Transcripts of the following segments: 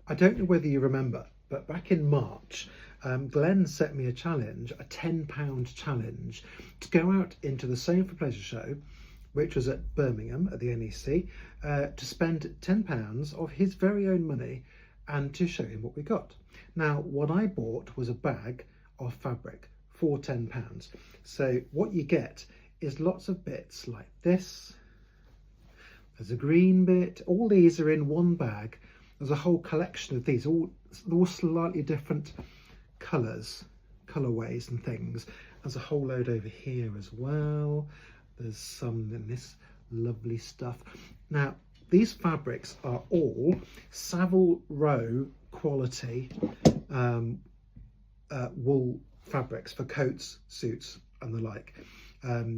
I don't know whether you remember, but back in March, Glenn set me a challenge, a £10 challenge, to go out into the Sewing for Pleasure show, which was at Birmingham at the NEC, to spend £10 of his very own money and to show him what we got. Now, what I bought was a bag of fabric for £10. So what you get is lots of bits like this. There's a green bit. All these are in one bag. There's a whole collection of these, all slightly different colours, colourways and things. There's a whole load over here as well. There's some in this lovely stuff. Now, these fabrics are all Savile Row quality wool fabrics for coats, suits and the like.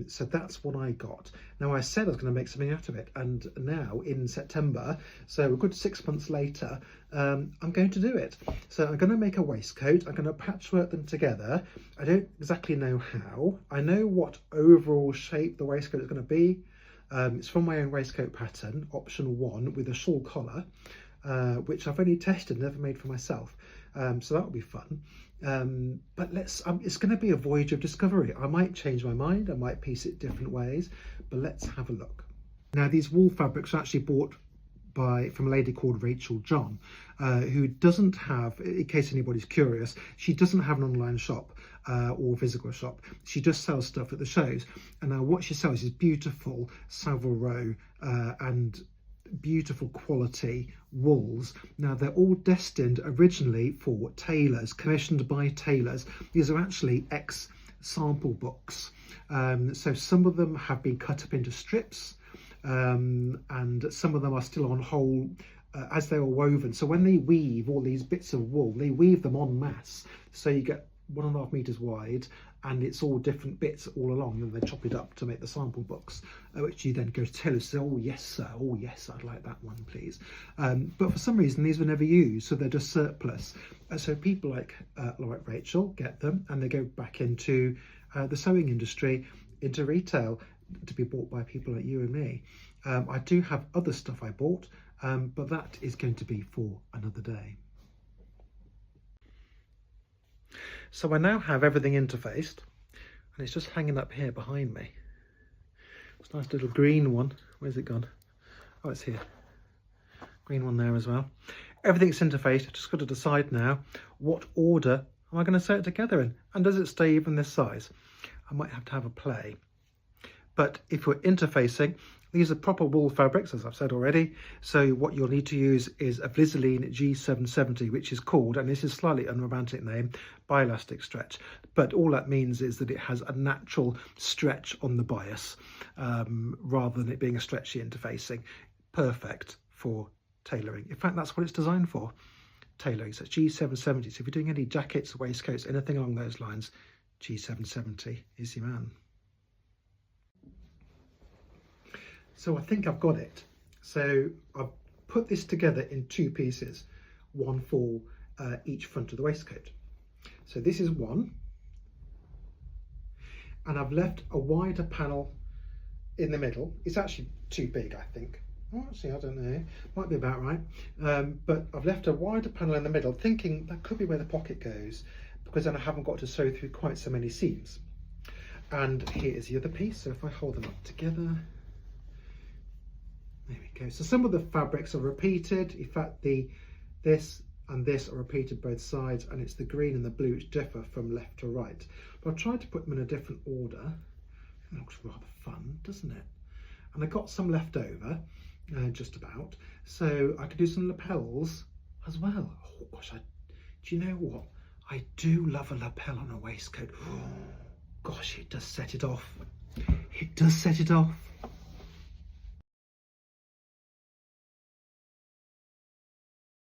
So that's what I got. Now, I said I was going to make something out of it, and now in September, so a good 6 months later, I'm going to do it. So I'm going to make a waistcoat. I'm going to patchwork them together. I don't exactly know how. I know what overall shape the waistcoat is going to be. It's from my own waistcoat pattern, option 1, with a shawl collar, which I've only tested, never made for myself. So that'll be fun. But it's going to be a voyage of discovery. I might change my mind, I might piece it different ways, but let's have a look. Now, these wool fabrics are actually bought from a lady called Rachel John, who doesn't have, in case anybody's curious, she doesn't have an online shop or physical shop. She just sells stuff at the shows. And now what she sells is beautiful Savile Row and beautiful quality wools. Now, they're all destined originally for tailors, commissioned by tailors. These are actually sample books. So some of them have been cut up into strips, and some of them are still on whole as they were woven. So when they weave all these bits of wool, they weave them en masse. So you get 1.5 meters wide, and it's all different bits all along, and they chop it up to make the sample books, which you then go to tailors and say, oh yes sir, oh yes, I'd like that one please. But for some reason these were never used, so they're just surplus. So people like Rachel get them, and they go back into the sewing industry, into retail, to be bought by people like you and me. I do have other stuff I bought, but that is going to be for another day. So I now have everything interfaced, and it's just hanging up here behind me. It's a nice little green one. Where's it gone? Oh, it's here. Green one there as well. Everything's interfaced. Just got to decide now what order am I going to sew it together in, and does it stay even this size? I might have to have a play. But if we're interfacing, these are proper wool fabrics, as I've said already. So what you'll need to use is a Vlizoline G770, which is called, and this is a slightly unromantic name, Bielastic Stretch. But all that means is that it has a natural stretch on the bias, rather than it being a stretchy interfacing. Perfect for tailoring. In fact, that's what it's designed for, tailoring. So it's G770. So if you're doing any jackets, waistcoats, anything along those lines, G770 is your man. So I think I've got it. So I've put this together in 2 pieces, one for each front of the waistcoat. So this is one, and I've left a wider panel in the middle. It's actually too big, I think. Oh, actually, I don't know, might be about right. But I've left a wider panel in the middle, thinking that could be where the pocket goes, because then I haven't got to sew through quite so many seams. And here is the other piece. So if I hold them up together, there we go. So some of the fabrics are repeated. In fact, this and this are repeated both sides, and it's the green and the blue which differ from left to right. But I've tried to put them in a different order. It looks rather fun, doesn't it? And I got some left over, just about. So I could do some lapels as well. Oh gosh, do you know what? I do love a lapel on a waistcoat. Oh, gosh, it does set it off. It does set it off.